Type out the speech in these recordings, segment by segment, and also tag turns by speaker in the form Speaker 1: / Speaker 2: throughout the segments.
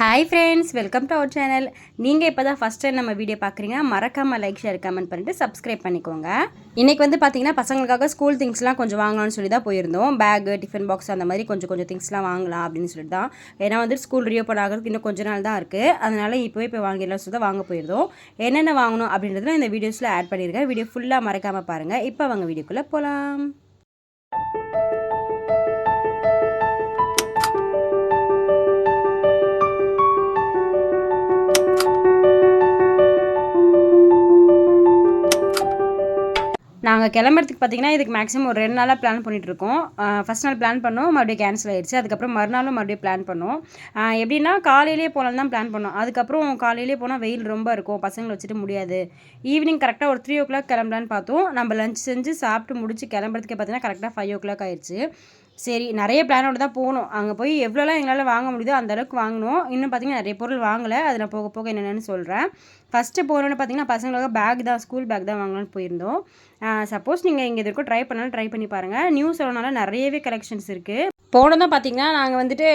Speaker 1: Hi friends, welcome to our channel. நீங்கள் இப்போ தான் ஃபஸ்ட் டைம் நம்ம வீடியோ பார்க்குறீங்க, மறக்காமல் லைக் ஷேர் கமெண்ட் பண்ணிட்டு சப்ஸ்கிரைப் பண்ணிக்கோங்க. இன்றைக்கி வந்து பார்த்திங்கன்னா பசங்களுக்காக ஸ்கூல் திங்ஸ்லாம் கொஞ்சம் வாங்கலாம்னு சொல்லி தான் போயிருந்தோம். பேகு, டிஃபன் பாக்ஸ் அந்த மாதிரி கொஞ்சம் திங்ஸ்லாம் வாங்கலாம் அப்படின்னு சொல்லிட்டு தான். ஏன்னா வந்து ஸ்கூல் ரீஓப்பன் ஆகிறதுக்கு இன்னும் கொஞ்ச நாள் தான் இருக்குது. அதனால் இப்போவே போய் வாங்கிடலாம் சொல்லி தான் வாங்க போயிருந்தோம். என்னென்ன வாங்கணும் அப்படின்றதுல இந்த வீடியோஸில் ஆட் பண்ணியிருக்கேன். வீடியோ ஃபுல்லாக மறக்காமல் பாருங்கள். இப்போ வாங்க வீடியோக்குள்ளே போகலாம். நாங்கள் கிளம்புறதுக்கு பார்த்திங்கன்னா இதுக்கு மேக்ஸிமம் ஒரு 2 நாளாக பிளான் பண்ணிகிட்ருக்கோம். ஃபஸ்ட் நாள் பிளான் பண்ணோம், மறுபடியும் கேன்சல் ஆகிடுச்சு. அதுக்கப்புறம் மறுநாளும் மறுபடியும் பிளான் பண்ணோம். எப்படின்னா காலையிலேயே போகலான்னு தான் பிளான் பண்ணோம். அதுக்கப்புறம் காலையிலேயே போனால் வெயில் ரொம்ப இருக்கும், பசங்களை வச்சுட்டு முடியாது. ஈவினிங் கரெக்டாக ஒரு 3 o'clock கிளம்பலான்னு பார்த்தோம். நம்ம லஞ்ச் செஞ்சு சாப்பிட்டு முடிச்சு கிளம்புறதுக்கே பார்த்திங்கன்னா கரெக்டாக 5 o'clock ஆயிடுச்சு. சரி, நிறைய பிளானோடு தான் போகணும். அங்கே போய் எவ்வளோலாம் எங்களால் வாங்க முடியுதோ அந்தளவுக்கு வாங்கினோம். இன்னும் பார்த்திங்கன்னா நிறைய பொருள் வாங்கலை. அது நான் போக போக என்னென்னு சொல்கிறேன். ஃபஸ்ட்டு போனோன்னு பார்த்திங்கன்னா பசங்களுக்காக பேக் தான், ஸ்கூல் பேக் தான் வாங்கலான்னு போயிருந்தோம். சப்போஸ் நீங்கள் இங்கே எதுக்கும் ட்ரை பண்ணாலும் ட்ரை பண்ணி பாருங்கள். நியூ சொல்லனால நிறையவே கலெக்ஷன்ஸ் இருக்குது. போனதான் பார்த்திங்கன்னா நாங்கள் வந்துட்டு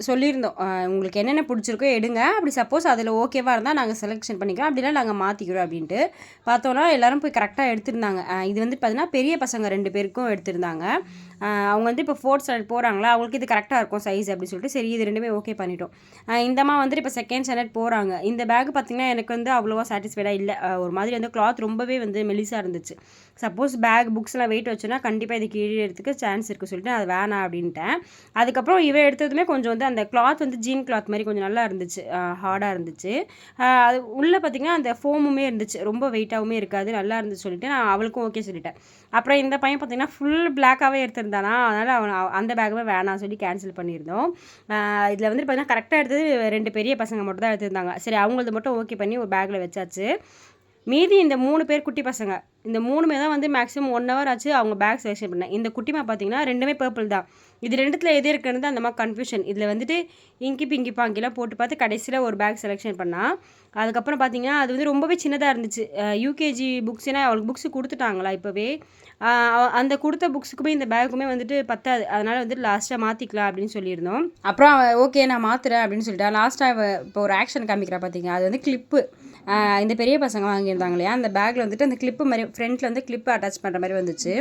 Speaker 1: சொல்லியிருந்தோம், உங்களுக்கு என்னென்ன பிடிச்சிருக்கோ எடுங்க, அப்படி சப்போஸ் அதில் ஓகேவாக இருந்தால் நாங்கள் செலெக்ஷன் பண்ணிக்கிறோம், அப்படிலாம் நாங்கள் மாற்றிக்கிறோம் அப்படின்ட்டு. பார்த்தோன்னா எல்லோரும் போய் கரெக்டாக எடுத்திருந்தாங்க. இது வந்து பார்த்திங்கன்னா பெரிய பசங்க 2 பேருக்கும் எடுத்திருந்தாங்க. அவங்க வந்து இப்போ 4th standard போகிறாங்களா, அவங்களுக்கு இது கரெக்டாக இருக்கும் சைஸ் அப்படின்னு சொல்லிட்டு சரி இது 2மே ஓகே பண்ணிட்டோம். இந்தம்மா வந்துட்டு இப்போ 2nd standard போகிறாங்க. இந்த பேக் பார்த்திங்கன்னா எனக்கு வந்து அவ்வளோவா சாட்டிஸ்ஃபைடாக இல்லை. ஒரு மாதிரி வந்து கிளாத் ரொம்பவே வந்து மெலிசாக இருந்துச்சு. சப்போஸ் பேக் புக்ஸ்லாம் வெயிட் வச்சோன்னா கண்டிப்பாக இது கீழே சான்ஸ் இருக்குது சொல்லிட்டு அது வேணாம் அப்படின்ட்டேன். அதுக்கப்புறம் எடுத்ததுமே கொஞ்சம் வந்து அந்த கிளாத் வந்து ஜீன் கிளாத் மாதிரி கொஞ்சம் நல்லா இருந்துச்சு, ஹார்டாக இருந்துச்சு. அது உள்ளே பார்த்திங்கன்னா அந்த ஃபோமுமே இருந்துச்சு, ரொம்ப வெயிட்டாகவுமே இருக்காது, நல்லா இருந்துச்சு சொல்லிட்டு நான் அவளுக்கும் ஓகே சொல்லிட்டேன். அப்புறம் இந்த பையன் பார்த்திங்கன்னா ஃபுல் பிளாக்காகவே எடுத்திருந்தானா, அதனால் அவன் அந்த பேக்குமே வேணாம் சொல்லி கேன்சல் பண்ணியிருந்தோம். இதில் வந்து பார்த்திங்கன்னா கரெக்டாக எடுத்தது 2 பெரிய பசங்க மட்டும் தான் எடுத்திருந்தாங்க. சரி, அவங்களது மட்டும் ஓகே பண்ணி ஒரு பேக்கில் வச்சாச்சு. மீதி இந்த 3 பேர் குட்டி பசங்க, இந்த 3மே தான் வந்து மேக்ஸிமம் 1 hour ஆச்சு அவங்க பேக் செலெக்ஷன் பண்ணேன். இந்த குட்டிமா பார்த்திங்கன்னா 2மே பர்பிள் தான். இது 2த்தில் எது இருக்குன்னு அந்த மாதிரி கன்ஃபியூஷன். இதில் வந்துட்டு இங்கி பிங்கி பாங்கிலாம் போட்டு பார்த்து கடைசியில் ஒரு பேக் செலெக்ஷன் பண்ணால், அதுக்கப்புறம் பார்த்திங்கன்னா அது வந்து ரொம்பவே சின்னதாக இருந்துச்சு. யூகேஜி புக்ஸ்னா அவளுக்கு புக்ஸ் கொடுத்துட்டாங்களா இப்போவே, அந்த கொடுத்த புக்ஸுக்குமே இந்த பேக்குமே வந்துட்டு பத்தாது. அதனால் வந்துட்டு லாஸ்ட்டாக மாற்றிக்கலாம் அப்படின்னு சொல்லியிருந்தோம். அப்புறம் ஓகே நான் மாற்றுறேன் அப்படின்னு சொல்லிட்டா. லாஸ்ட்டாக இப்போ ஒரு ஆக்ஷன் காமிக்கிறா பார்த்திங்க, அது வந்து கிளிப்பு. இந்த பெரிய பசங்க வாங்கியிருந்தாங்க இல்லையா, அந்த பேக்கில் வந்துட்டு அந்த கிளிப்பு மாதிரி ஃப்ரண்ட்டில் வந்து கிளிப்பு அட்டாச் பண்ணுற மாதிரி வந்துச்சு.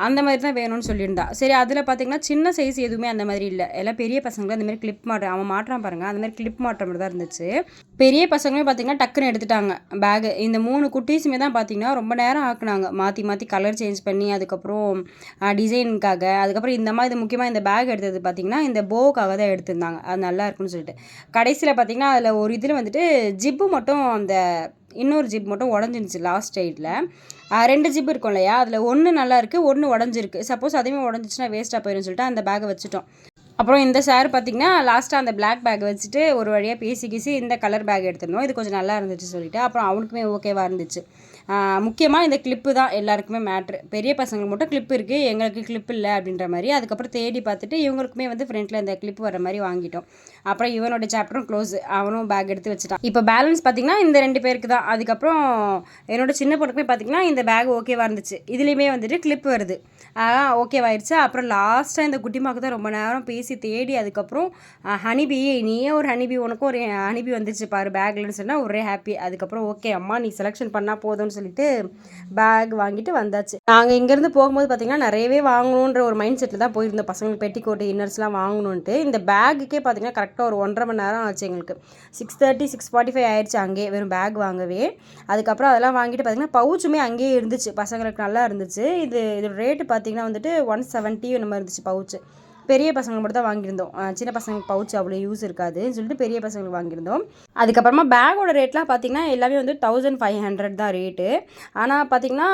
Speaker 1: அந்த மாதிரி தான் வேணும்னு சொல்லியிருந்தா. சரி, அதில் பார்த்திங்கன்னா சின்ன சைஸ் எதுவுமே அந்த மாதிரி இல்லை, எல்லாம் பெரிய பசங்களும் அந்த மாதிரி கிளிப் மாட்டுறேன், அவன் மாட்டுறான் பாருங்கள், அந்த மாதிரி கிளிப் மாட்டுற மாதிரி தான் இருந்துச்சு. பெரிய பசங்களுமே பார்த்திங்கன்னா டக்குன்னு எடுத்துட்டாங்க பேகு. இந்த 3 குட்டீஸுமே தான் பார்த்திங்கன்னா ரொம்ப நேரம் ஆக்குனாங்க, மாற்றி கலர் சேஞ்ச் பண்ணி, அதுக்கப்புறம் டிசைனுக்காக. அதுக்கப்புறம் இந்த மாதிரி முக்கியமாக இந்த பேக் எடுத்தது பார்த்திங்கன்னா இந்த போவுக்காக தான் எடுத்திருந்தாங்க, அது நல்லா இருக்குன்னு சொல்லிட்டு. கடைசியில் பார்த்திங்கன்னா அதில் ஒரு இதில் வந்துட்டு ஜிப்பு மட்டும், அந்த இன்னொரு ஜிப் மட்டும் உடஞ்சிருந்துச்சு லாஸ்ட் சைடில். 2 ஜிப் இருக்கும் இல்லையா, அதில் 1 நல்லா இருக்குது, 1 உடஞ்சிருக்கு. சப்போஸ் அதுவுமே உடஞ்சிச்சுன்னா வேஸ்ட்டாக போயிடும் சொல்லிட்டு அந்த பேக்கை வச்சுட்டோம். அப்புறம் இந்த சார் பார்த்திங்கன்னா லாஸ்ட்டாக அந்த பிளாக் பேக் வச்சுட்டு ஒரு வழியாக பேசி இந்த கலர் பேக் எடுத்துருந்தோம். இது கொஞ்சம் நல்லா இருந்துச்சு சொல்லிவிட்டு அப்புறம் அவனுக்குமே ஓகேவாக இருந்துச்சு. முக்கியமாக இந்த கிளிப்பு தான் எல்லாருக்குமே மேட்ரு. பெரிய பசங்களுக்கு மட்டும் கிளிப் இருக்குது, எங்களுக்கு கிளிப் இல்லை அப்படின்ற மாதிரி. அதுக்கப்புறம் தேடி பார்த்துட்டு இவங்களுக்குமே வந்து ஃப்ரண்ட்டில் இந்த கிளிப் வர மாதிரி வாங்கிட்டோம். அப்புறம் இவனோட சாப்டரும் க்ளோஸ், அவனும் பேக் எடுத்து வச்சுட்டான். இப்போ பேலன்ஸ் பார்த்திங்கன்னா இந்த 2 பேருக்கு தான். அதுக்கப்புறம் என்னோட சின்ன பொண்ணுக்குமே பார்த்திங்கன்னா இந்த பேக் ஓகேவாக இருந்துச்சு. இதுலேயுமே வந்துட்டு கிளிப் வருது, ஓகேவாயிடுச்சு. அப்புறம் லாஸ்ட்டாக இந்த குட்டிமாக்கு தான் ரொம்ப நேரம் பேசி தேடி, அதுக்கப்புறம் ஹனிபி, நீயே ஒரு ஹனிபி, உனக்கும் ஒரு ஹனிபி வந்துச்சு பாரு பேக்லன்னு சொன்னால் ஒரே ஹாப்பி. அதுக்கப்புறம் ஓகே அம்மா நீ செலெக்ஷன் பண்ணால் போதும்னு சொல்லிட்டு பேக் வாங்கிட்டு வந்தாச்சு. நாங்கள் இங்கேருந்து போகும்போது பார்த்திங்கன்னா நிறையவே வாங்கணுன்ற ஒரு மைண்ட் செட்டில் தான் போயிருந்தோம். பசங்களுக்கு பெட்டிக்கோட்டு இன்னர்ஸ்லாம் வாங்கணுன்ட்டு. இந்த பேக்குக்கே பார்த்திங்கன்னா கரெக்டாக ஒரு 1.5 மணி நேரம் ஆச்சு எங்களுக்கு. 6:30 6:45 ஆயிடுச்சு அங்கேயே வெறும் பேக் வாங்கவே. அதுக்கப்புறம் அதெல்லாம் வாங்கிட்டு பார்த்திங்கன்னா பவுச்சுமே அங்கேயே இருந்துச்சு, பசங்களுக்கு நல்லா இருந்துச்சு. இதோட ரேட்டு பார்த்திங்கன்னா வந்துட்டு 170 நம்ம இருந்துச்சு பவுச்சு. பெரிய பசங்களுக்கு மட்டும் தான் வாங்கியிருந்தோம், சின்ன பசங்களுக்கு பவுச் அவ்வளோ யூஸ் இருக்காதுன்னு சொல்லிட்டு பெரிய பசங்களுக்கு வாங்கியிருந்தோம். அதுக்கப்புறமா பேக்கோட ரேட்லாம் பார்த்திங்கன்னா எல்லாமே வந்து 1500 தான் ரேட்டு. ஆனால் பார்த்திங்கன்னா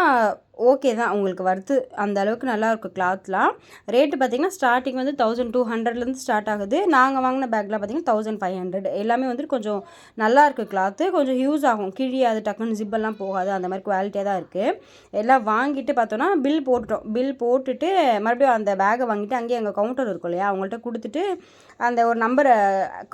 Speaker 1: ஓகே தான், உங்களுக்கு வர்த்து அந்த அளவுக்கு நல்லாயிருக்கும் கிளாத்லாம். ரேட்டு பார்த்திங்கன்னா ஸ்டார்டிங் வந்து 1200 ஸ்டார்ட் ஆகுது. நாங்கள் வாங்கின பேக்லாம் பார்த்திங்கன்னா 1500. எல்லாமே வந்துட்டு கொஞ்சம் நல்லாயிருக்கு கிளாத்து, கொஞ்சம் யூஸ் ஆகும், கிழியாது, டக்குன்னு ஜிப்பெல்லாம் போகாது, அந்த மாதிரி குவாலிட்டியாக தான் இருக்குது. எல்லாம் வாங்கிட்டு பார்த்தோன்னா பில் போட்டுட்டோம். பில் போட்டுட்டு மறுபடியும் அந்த பேக்கை வாங்கிட்டு அங்கேயே எங்கள் கவுண்டர் இருக்கும் இல்லையா, அவங்கள்ட்ட கொடுத்துட்டு அந்த ஒரு நம்பரை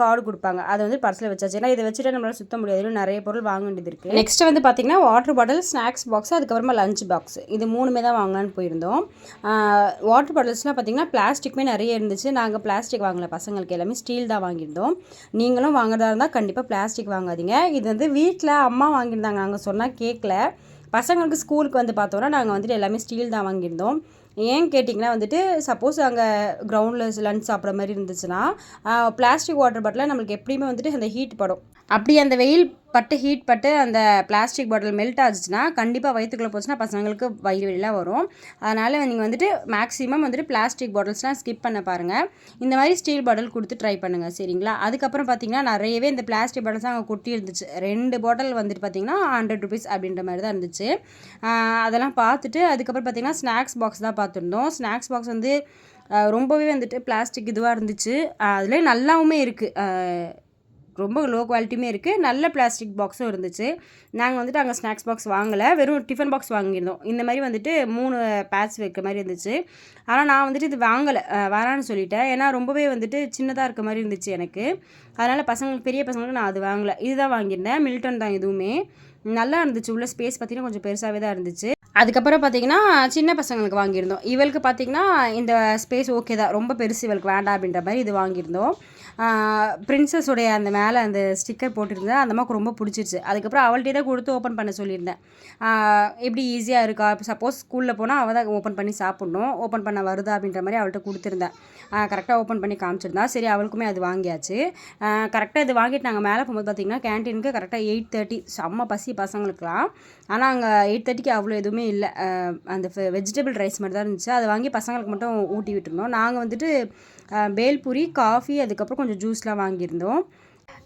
Speaker 1: கார்டு கொடுப்பாங்க, அதை வந்து பர்ஸில் வச்சாச்சு. ஏன்னா இதை வச்சுட்டு நம்மளால் சுற்ற முடியாது, நிறைய பொருள் வாங்க வேண்டியது இருக்குது. நெக்ஸ்ட்டு வந்து பார்த்திங்கன்னா வாட்டர் பாட்டில், ஸ்நாக்ஸ் பாக்ஸ், அதுக்கப்புறமா லஞ்ச் பாக்ஸ். பாக்ஸ் இது 3மே தான் வாங்கலான்னு போயிருந்தோம். வாட்டர் பாட்டில்ஸ்லாம் பார்த்திங்கன்னா பிளாஸ்டிக்குமே நிறைய இருந்துச்சு. நாங்கள் பிளாஸ்டிக் வாங்கலை, பசங்களுக்கு எல்லாமே ஸ்டீல் தான் வாங்கியிருந்தோம். நீங்களும் வாங்குறதா இருந்தால் கண்டிப்பாக பிளாஸ்டிக் வாங்காதீங்க. இது வந்து வீட்டில் அம்மா வாங்கியிருந்தாங்க, நாங்கள் சொன்னால் கேட்கல. பசங்களுக்கு ஸ்கூலுக்கு வந்து பார்த்தோன்னா நாங்கள் வந்துட்டு எல்லாமே ஸ்டீல் தான் வாங்கியிருந்தோம். ஏன் கேட்டிங்கன்னா வந்துட்டு சப்போஸ் அங்கே கிரவுண்டில் லஞ்ச் சாப்பிட்ற மாதிரி இருந்துச்சுன்னா பிளாஸ்டிக் வாட்டர் பாட்டிலில் நம்மளுக்கு எப்படியுமே வந்துட்டு அந்த ஹீட் படும். அப்படி அந்த வெயில் பட்டு ஹீட் பட்டு அந்த பிளாஸ்டிக் பாட்டில் மெல்ட் ஆச்சுன்னா கண்டிப்பாக வயிற்றுக்குள்ளே போச்சுன்னா பசங்களுக்கு வயிறு வலிலாம் வரும். அதனால் நீங்கள் வந்துட்டு மேக்ஸிமம் வந்துட்டு பிளாஸ்டிக் பாட்டில்ஸ்லாம் ஸ்கிப் பண்ண பாருங்கள். இந்த மாதிரி ஸ்டீல் பாட்டில் கொடுத்து ட்ரை பண்ணுங்கள், சரிங்களா? அதுக்கப்புறம் பார்த்திங்கன்னா நிறையவே இந்த பிளாஸ்டிக் பாட்டில்ஸ் அங்கே கொட்டி இருந்துச்சு. 2 பாட்டில் வந்துட்டு பார்த்திங்கன்னா 100 rupees அப்படின்ற மாதிரி தான் இருந்துச்சு. அதெல்லாம் பார்த்துட்டு அதுக்கப்புறம் பார்த்திங்கன்னா ஸ்நாக்ஸ் பாக்ஸ் தான் பார்த்துருந்தோம். ஸ்நாக்ஸ் பாக்ஸ் வந்து ரொம்பவே வந்துட்டு பிளாஸ்டிக் இதுவாக இருந்துச்சு. அதில் நல்லாவுமே இருக்குது, ரொம்ப லோ குவாலிட்டியுமே இருக்குது, நல்ல பிளாஸ்டிக் பாக்ஸும் இருந்துச்சு. நாங்கள் வந்துட்டு அங்கே ஸ்நாக்ஸ் பாக்ஸ் வாங்கலை, வெறும் டிஃபன் பாக்ஸ் வாங்கியிருந்தோம். இந்த மாதிரி வந்துட்டு 3 பேட்ச் வைக்கிற மாதிரி இருந்துச்சு. ஆனால் நான் வந்துட்டு இது வாங்கலை, வேணான்னு சொல்லிட்டேன். ஏன்னா ரொம்பவே வந்துட்டு சின்னதாக இருக்க மாதிரி இருந்துச்சு எனக்கு. அதனால் பசங்களுக்கு, பெரிய பசங்களுக்கு நான் அது வாங்கலை, இதுதான் வாங்கியிருந்தேன். மில்டன் தான் இதுவுமே. நல்லா இருந்துச்சு, உள்ள ஸ்பேஸ் பார்த்திங்கன்னா கொஞ்சம் பெருசாகவே தான் இருந்துச்சு. அதுக்கப்புறம் பார்த்திங்கன்னா சின்ன பசங்களுக்கு வாங்கியிருந்தோம். இவளுக்கு பார்த்திங்கன்னா இந்த ஸ்பேஸ் ஓகே தான், ரொம்ப பெருசு இவளுக்கு வேண்டாம் அப்படின்ற மாதிரி இது வாங்கியிருந்தோம். பிரின்சஸோடைய அந்த மேலே அந்த ஸ்டிக்கர் போட்டிருந்தேன், அந்த அம்மாவுக்கு ரொம்ப பிடிச்சிருச்சு. அதுக்கப்புறம் அவள்கிட்டே தான் கொடுத்து ஓப்பன் பண்ண சொல்லியிருந்தேன். எப்படி ஈஸியாக இருக்கா, இப்போ சப்போஸ் ஸ்கூலில் போனால் அவள் தான் ஓப்பன் பண்ணி சாப்பிட்ணும், ஓப்பன் பண்ண வருதா அப்படின்ற மாதிரி அவள்கிட்ட கொடுத்துருந்தேன். கரெக்டாக ஓப்பன் பண்ணி காமிச்சிருந்தா. சரி, அவளுக்குமே அது வாங்கியாச்சு. கரெக்டாக இது வாங்கிட்டு நாங்கள் மேலே போகும்போது பார்த்திங்கன்னா கேன்டீனுக்கு கரெக்டாக 8:30, செம்ம பசி பசங்களுக்குலாம். ஆனால் அங்கே 8:30க்கு அவ்வளோ எதுவுமே இல்லை, அந்த வெஜிடபிள் ரைஸ் மாதிரி தான் இருந்துச்சு. அதை வாங்கி பசங்களுக்கு மட்டும் ஊட்டி விட்டுருந்தோம். நாங்கள் வந்துட்டு பேல்பூரி, காஃபி, அதுக்கப்புறம் கொஞ்சம் ஜூஸ்லாம் வாங்கியிருந்தோம்.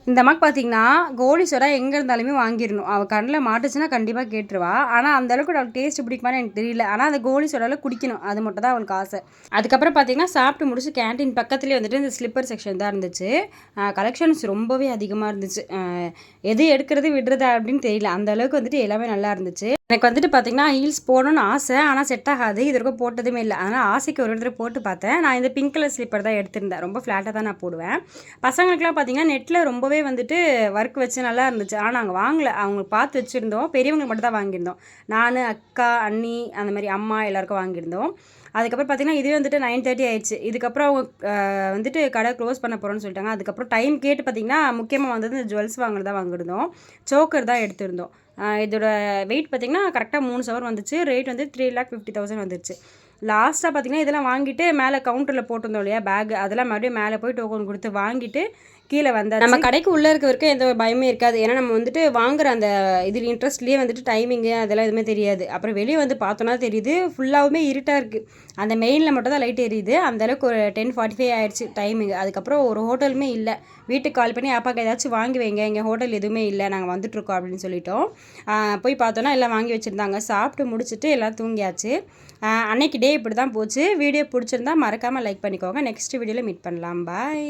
Speaker 1: இந்த அம்மாக்கு பார்த்திங்கன்னா கோலி சோடா எங்கே இருந்தாலுமே வாங்கிடணும். அவள் கண்ணில் மாட்டுச்சுன்னா கண்டிப்பாக கேட்டுருவா. ஆனால் அந்தளவுக்கு அவளுக்கு டேஸ்ட் பிடிக்குமான்னு எனக்கு தெரியல. ஆனால் அந்த கோலி சோடாவில் குடிக்கணும், அது மட்டும் தான் அவளுக்கு ஆசை. அதுக்கப்புறம் பார்த்திங்கன்னா சாப்பிட்டு முடிச்சு கேன்டீன் பக்கத்துலேயே வந்துட்டு இந்த ஸ்லிப்பர் செக்ஷன் தான் இருந்துச்சு. கலெக்ஷன்ஸ் ரொம்பவே அதிகமாக இருந்துச்சு. எது எடுக்கிறது விடுறது அப்படின்னு தெரியல, அந்தளவுக்கு வந்துட்டு எல்லாமே நல்லா இருந்துச்சு. எனக்கு வந்துட்டு பார்த்திங்கன்னா ஹீல்ஸ் போடணும்னு ஆசை, ஆனால் செட் ஆகாது, இது வரைக்கும் போட்டதுமே இல்லை. அதனால் ஆசைக்கு ஒரு இடத்துல போட்டு பார்த்தேன். நான் இந்த பிங்க் கலர் ஸ்லிப்பர் தான் எடுத்திருந்தேன், ரொம்ப ஃப்ளாட்டாக தான் நான் போடுவேன். பசங்களுக்குலாம் பார்த்திங்கன்னா நெட்டில் ரொம்பவே வந்துட்டு ஒர்க் வச்சு நல்லா இருந்துச்சு. ஆனால் நாங்கள் வாங்கலை, அவங்க பார்த்து வச்சுருந்தோம். பெரியவங்களுக்கு மட்டும் தான் வாங்கியிருந்தோம். நான், அக்கா, அண்ணி, அந்த மாதிரி அம்மா எல்லாருக்கும் வாங்கியிருந்தோம். அதுக்கப்புறம் பார்த்திங்கன்னா இதுவே வந்துட்டு 9:30 ஆயிடுச்சு. இதுக்கப்புறம் அவங்க வந்துட்டு கடை க்ளோஸ் பண்ண போகிறோன்னு சொல்லிட்டாங்க. அதுக்கப்புறம் டைம் கேட்டு பார்த்திங்கன்னா முக்கியமாக வந்தது இந்த ஜுவல்ஸ் வாங்குறதா வாங்கியிருந்தோம். சோக்கர் தான் எடுத்திருந்தோம். இதோட வெயிட் பார்த்திங்கன்னா கரெக்டாக 3 சவர் வந்துச்சு. ரேட் வந்து 3,50,000 வந்துருச்சு. லாஸ்ட்டாக பார்த்திங்கன்னா இதெல்லாம் வாங்கிட்டு மேலே கவுண்டரில் போட்டிருந்தோம் இல்லையா பேக், அதெல்லாம் மறுபடியும் மேலே போய் டோக்கன் கொடுத்து வாங்கிட்டு கீழே வந்தால் நம்ம கடைக்கு உள்ளே இருக்க வரைக்கும் எந்த ஒரு பயமே இருக்காது. ஏன்னா நம்ம வந்துட்டு வாங்குற அந்த இதில் இன்ட்ரெஸ்ட்லேயே வந்துட்டு டைமிங்கு அதெல்லாம் எதுவுமே தெரியாது. அப்புறம் வெளியே வந்து பார்த்தோன்னா தெரியுது ஃபுல்லாகவுமே இருட்டாக இருக்குது. அந்த மெயினில் மட்டும் தான் லைட் எரியுது. அந்தளவுக்கு ஒரு 10:45 ஆயிடுச்சு டைமிங். அதுக்கப்புறம் ஒரு ஹோட்டலுமே இல்லை. வீட்டுக்கு கால் பண்ணி அப்பாவுக்கு ஏதாச்சும் வாங்கி வைங்க, எங்கள் ஹோட்டல் எதுவுமே இல்லை, நாங்கள் வந்துட்டுருக்கோம் அப்படின்னு சொல்லிட்டோம். போய் பார்த்தோன்னா எல்லாம் வாங்கி வச்சுருந்தாங்க. சாப்பிட்டு முடிச்சுட்டு எல்லாம் தூங்கியாச்சு. அன்னைக்கு டே இப்படி தான் போச்சு. வீடியோ பிடிச்சிருந்தா மறக்காமல் லைக் பண்ணிக்கோங்க. நெக்ஸ்ட் வீடியோவில் மீட் பண்ணலாம். பாய்.